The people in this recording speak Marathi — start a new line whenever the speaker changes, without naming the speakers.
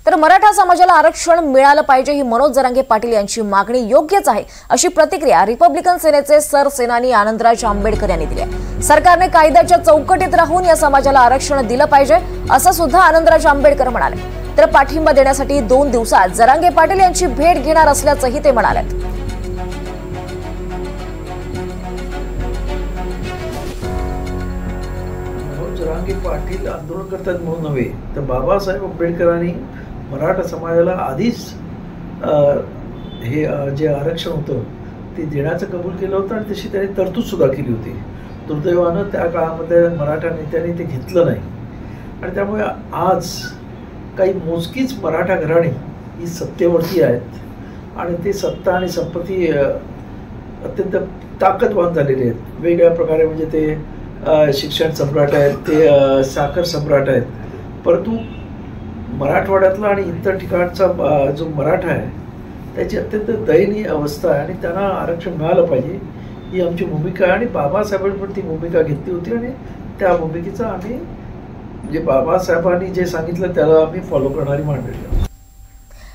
तर मराठा समाजाला आरक्षण मिळालं पाहिजे ही मनोज जरांगे पाटील यांची मागणी योग्यच आहे, अशी प्रतिक्रिया रिपब्लिकन सेनेचे सरसेनानी आनंदराज आंबेडकर यांनी दिली आहे। सरकारने कायद्याच्या चौकटीत राहून या समाजाला आरक्षण दिलं पाहिजे असं सुद्धा आनंदराज आंबेडकर म्हणाले। तर पाठिंबा देण्यासाठी 2 दिवसात जरांगे पाटील यांची भेट घेणार असल्याचंही ते म्हणाले।
जरांगे पाटील आंदोलन करतात म्हणून नव्हे, तर बाबासाहेब आंबेडकरांनी मराठा समाजाला आधीच हे जे आरक्षण होतं ते देण्याचं कबूल केलं होतं आणि तशी त्यांनी तरतूद सुद्धा केली होती। दुर्दैवानं त्या काळामध्ये मराठा नेत्यांनी ते घेतलं नाही आणि त्यामुळे आज काही मोजकीच मराठा घराणी ही सत्तेवरती आहेत आणि ते सत्ता आणि संपत्ती अत्यंत ताकदवान झालेले आहेत। वेगवेगळ्या प्रकारे म्हणजे ते शिक्षण सम्राट आहेत, ते साखर सम्राट आहेत, परंतु मराठवाड्यातला आणि इतर ठिकाणचा जो मराठा आहे त्याची अत्यंत दयनीय अवस्था आहे आणि त्यांना आरक्षण मिळालं पाहिजे ही आमची भूमिका आहे आणि बाबासाहेबांनी पण ती भूमिका घेतली होती आणि त्या भूमिकेचा आम्ही म्हणजे बाबासाहेबांनी जे सांगितलं त्याला आम्ही फॉलो करणारी मंडळी।